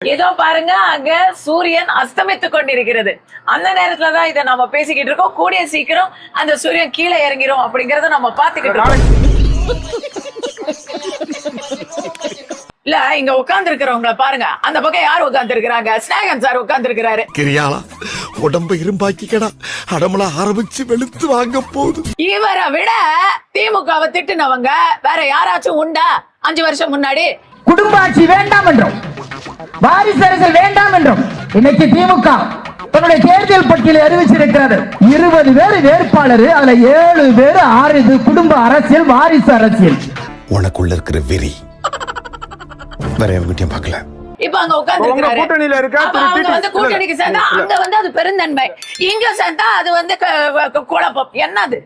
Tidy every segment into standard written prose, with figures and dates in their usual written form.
ஏதோ பாருங்க, அங்க சூரியன் அஸ்தமித்துக் கொண்டிருக்கிறது. அந்த நேரத்துலதான் இதை நம்ம பேசிக்கிட்டு இருக்கோம். கூடிய சீக்கிரம் அந்த சூரியன் கீழே இறங்கிரும் அப்படிங்கறத நம்ம பாத்துக்கிட்டு இருக்கோம். இல்ல, இங்க உட்கார்ந்து இருக்கிறவங்கள பாருங்க. அந்த பக்கம் யார் உட்கார்ந்து இருக்கிறாங்க? ஸ்நேகன் சார் உட்கார்ந்து இருக்கிறாரு. கிரியாளா உடம்ப இரும்பாக்கிக்கடா, அடமலா ஆரம்பிச்சு வெளுத்து வாங்க போகுது. இவரை விட திமுகவை திட்டுனவங்க வேற யாராச்சும் உண்டா? 5 வருஷம் முன்னாடி குடும்ப ஆட்சி வேண்டாம் என்றும், வாரிசு அரசியல் வேண்டாம் என்றும் இன்னைக்கு திமுக தன்னுடைய தேர்தல் பட்டியலை அறிவிச்சிருக்கிறது. 20 பேர் வேட்பாளர், அதுல 7 பேர் 6 குடும்ப அரசியல், வாரிசு அரசியல். உனக்குள்ள இருக்கிற வெறி வேற எவங்கிட்டயும் பார்க்கல. இப்ப அங்க உட்கார்ந்து இருக்காரு. அவங்க வந்து கூட்டணிக்கு சேர்ந்தா அங்க வந்து அது பெருந்தன்மை, இங்க சேர்ந்தா அது வந்து குழப்பம். என்னது?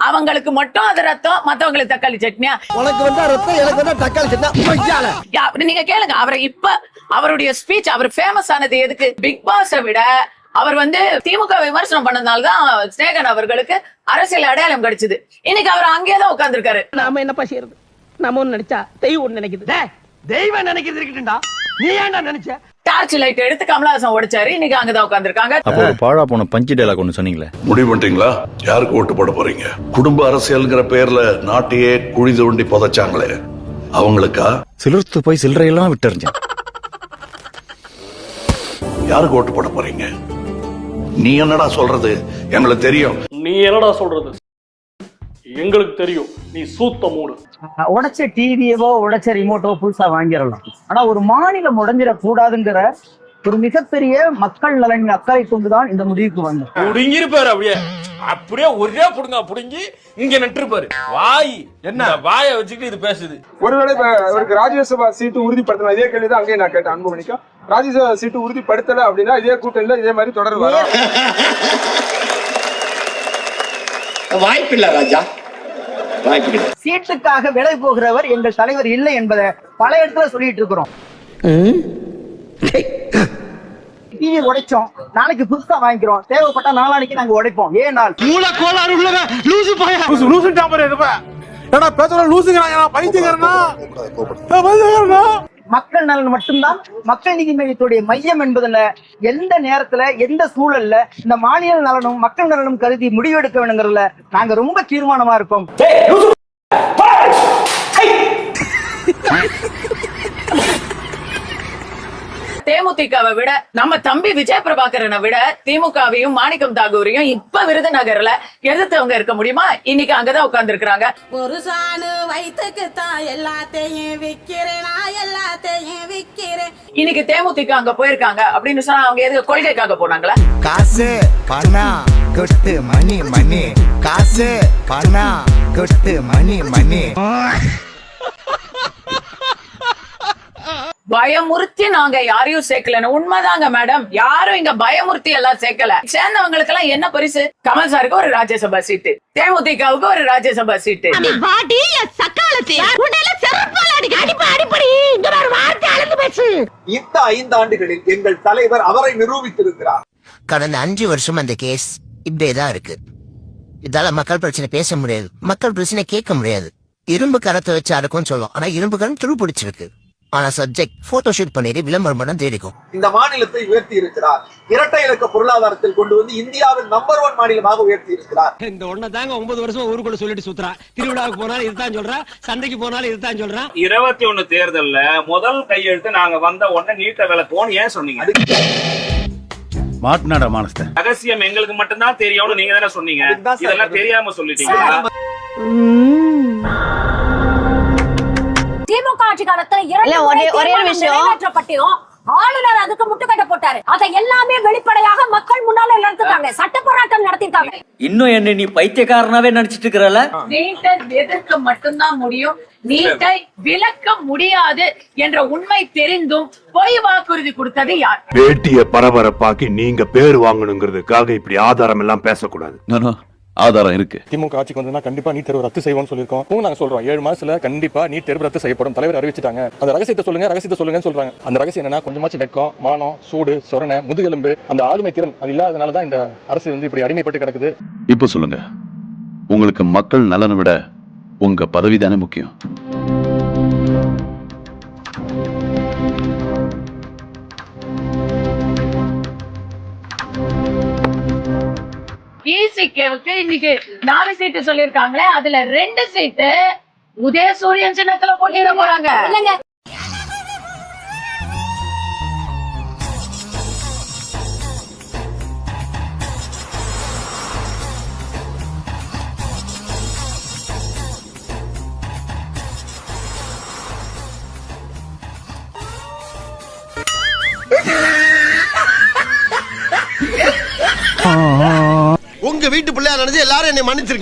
அவங்களுக்கு மட்டும் அது ரத்தம், மத்தவங்களுக்கு தக்காளி சட்னியா? உனக்கு வந்தா ரத்தம், எனக்கு வந்தா தக்காளி சட்னி. நீங்க கேளுங்க அவரை. இப்ப அவருடைய ஸ்பீச், அவர் ஃபேமஸ் ஆனது எதுக்கு? பிக் பாஸை விட அவர் வந்து திமுக விமர்சனம் பண்ணதுனாலதான் ஸ்நேகன் அவர்களுக்கு அரசியல் அடையாளம் கிடைச்சது. இன்னைக்கு அவர் அங்கேதான் உட்கார்ந்து இருக்காரு. நாம என்னப்பா செய்யறது? நம்ம ஒண்ணு நினைச்சா தெய்வம் ஒண்ணு நினைக்குது. தெய்வம் நினைக்கிறது இருக்கட்டும்டா, நீ ஏன்டா நினைச்ச? டார்ச் லைட் எடுத்து கமலஹாசன் உடைச்சாரு. இன்னைக்கு அங்கதான் உட்கார்ந்து இருக்காங்க. அப்போ பாழா போன பஞ்சு டயலாக் ஒன்னு சொன்னீங்களே, முடிவு பண்ணிட்டீங்களா? யாருக்கு ஓட்டு போட போறீங்க? குடும்ப அரசியல்ங்கிற பேர்ல நாட்டையே குழி தோண்டி புதைச்சாங்களே, அவங்களுக்கா? சிலர்த்து போய் சில்லறையெல்லாம் விட்டுறிஞ்சேன். யாருக்கு ஓட்டு போட போறீங்க? நீ என்னடா சொல்றது? எங்களுக்கு தெரியும். நீ என்னடா சொல்றது? எங்களுக்கு தெரியும். நீ சூத்த மூடு. உடைச்ச டிவியவோ உடைச்ச ரிமோட்டோ புதுசா வாங்கிடலாம். ஆனா ஒரு மாநிலம் உடைஞ்சிடக் கூடாதுங்கிற ஒரு மிகப்பெரிய மக்கள் நலனின் அக்கறை கொண்டுதான் இந்த முடிவுக்கு வந்தோம். புடுங்கிருப்பாரு. அப்படியே ஒரே புடுங்க புடுங்கி இங்க நட்டுருப்பாரு. வாய் என்ன வாயை வச்சுக்கிட்டு இது பேசுது. ஒருவேளை அவருக்கு ராஜ்யசபா சீட்டு உறுதிப்படுத்தணும், இதே கேள்விதான் அங்கேயே நான் கேட்டேன். அன்புமணிக்கா ராஜ்யசபா சீட்டு உறுதிப்படுத்தல அப்படின்னா இதே கூட்டணியில இதே மாதிரி தொடர் வரும். வாய்ப்பில்லை ராஜா, வாய்ப்பில்லை. சீட்டுக்காக விலை போகிறவர் எங்கள் தலைவர் இல்லை என்பதை பல இடத்துல சொல்லிட்டு இருக்கிறோம். டிவி உடைச்சோம், நாளைக்கு புதுசா வாங்கிக்கிறோம், தேவைப்பட்ட நாளானைக்கு நாங்க உடைப்போம். ஏனால் மக்கள் நலன் மட்டும்தான் மக்கள் நீதி மையத்துடைய மையம் என்பதுல எந்த நேரத்துல எந்த சூழல்ல இந்த மாநில நலனும் மக்கள் நலனும் கருதி முடிவெடுக்க வேணுங்கிறதுல நாங்க ரொம்ப தீர்மானமா இருக்கோம். தேமுதிகவை விட நம்ம தம்பி விஜய் பிரபாகரனை விட திமுகவையும் மாணிக்கம் தாகூரையும் இப்ப விருதுநகர்ல எதிர்த்தவங்க இருக்க முடியுமா? இன்னைக்கு அங்கதான் உட்கார்ந்து இருக்காங்க. ஒரு சாணு வயிற்றுக்கு தான் எல்லாத்தையும் விக்கிறேன், எல்லாத்தையும் விக்கிறேன். இன்னைக்கு தேமுதிக அங்க போயிருக்காங்க அப்படின்னு சொன்னா அவங்க எது கொள்கைக்காக போனாங்களா? காசு பணம் கொட்டு மணி மணி, காசு பணம் கொட்டு மணி மணி. பயமுறுத்தி நாங்க யாரையும் சேர்க்கல. உண்மைதாங்க மேடம், யாரும் இங்க பயமுறுத்தி எல்லாம் சேர்க்கல. சேர்ந்தவங்களுக்கு எல்லாம் என்ன பரிசு? கமல் சாருக்கு ஒரு ராஜ்யசபா சீட்டு, தேமுதிகவுக்கு ஒரு ராஜ்யசபா சீட்டு. இந்த 5 ஆண்டுகளில் எங்கள் தலைவர் அவரை நிரூபித்திருக்கிறார். கடந்த 5 வருஷம் அந்த கேஸ் இப்படியேதான் இருக்கு. இதால மக்கள் பிரச்சனை பேச முடியாது, மக்கள் பிரச்சனை கேட்க முடியாது. இரும்பு கரத்தை வச்சு அடக்கும் சொல்லும், ஆனா இரும்பு கரம் துரு பிடிச்சிருக்கு. ஆனா சப்ஜெக்ட் போட்டோ ஷூட் பண்ணிட்டு விளம்பரம் பண்ண தேடிக்கும். இந்த மாநிலத்தை உயர்த்தி இருக்கிறார். இரட்டை இலக்க பொருளாதாரத்தில் கொண்டு வந்து இந்தியாவின் நம்பர் 1 மாநிலமாக உயர்த்தி இருக்கிறார். இந்த ஒண்ணு தாங்க 9 வருஷமா ஊருக்குள்ள சொல்லிட்டு சுத்துறா. திருவிழாவுக்கு போனாலும் இதுதான் சொல்றா, சந்தைக்கு போனாலும் இதுதான் சொல்றா. 21 தேர்தல்ல முதல் கையெழுத்து நாங்க வந்த உடனே நீட்ட விளக்குவோன்னு ஏன் சொன்னீங்க? மாட்டுநாடா மானஸ்த ரகசியம் எங்களுக்கு மட்டும்தான் தெரியும்னு நீங்க தானே சொன்னீங்க. இதெல்லாம் தெரியாம சொல்லிட்டீங்க. திமுக ஆட்சி காலத்துல ஒரே விஷயம் ஆளுநர் அதுக்கு முட்டுக்கட்டை போட்டாரு. அதை எல்லாமே வெளிப்படையாக மக்கள் முன்னால நடத்திட்டாங்க, சட்ட போராட்டம் நடத்திட்டாங்க. இன்னும் என்ன நீ பைத்தியக்காரனாவே நினைச்சிட்டு இருக்கறல? நீட்டை எதிர்க்க மட்டும்தான் முடியும், நீட்டை விலக்க முடியாது என்ற உண்மை தெரிந்தும் பொய் வாக்குறுதி கொடுத்தது யார்? பேட்டிய பரபரப்பாக்கி நீங்க பேர் வாங்கணுங்கிறதுக்காக இப்படி ஆதாரம் எல்லாம் பேசக்கூடாது. ஆதாரம் இருக்கு. திமுக ஆட்சிக்கு வந்து கண்டிப்பா நீட் தேர்வு ரத்து செய்வோம்னு சொல்லிருக்கோம். நாங்க சொல்றோம் 7 மாசத்துல கண்டிப்பா நீட் தேர்வு ரத்து செய்யப்படும். தலைவர் அறிவிச்சிட்டாங்க. அந்த ரகசியத்தை சொல்லுங்கன்னு சொல்றாங்க. அந்த ரகசியம் என்னன்னா கொஞ்சமாச்சு வெக்கம், மானம், சூடு, சொரணை, முதுகெலும்பு, அந்த ஆளுமை திறன் அது இல்லாதனாலதான் இந்த அரசு வந்து இப்படி அடிமைப்பட்டு கிடக்குது. இப்ப சொல்லுங்க, உங்களுக்கு மக்கள் நலனை விட உங்க பதவி தானே முக்கியம்? ஏடிஎம்கேவுக்கு இன்னைக்கு 4 சீட்டு சொல்லிருக்காங்களே, அதுல 2 சீட்டு உதயசூரியன் சின்னத்துல போட்டியிட போறாங்க. இல்லங்க உங்க வீட்டு பிள்ளையா நினைச்சு எல்லாரும் என்னை மன்னிச்சிருக்கீங்க.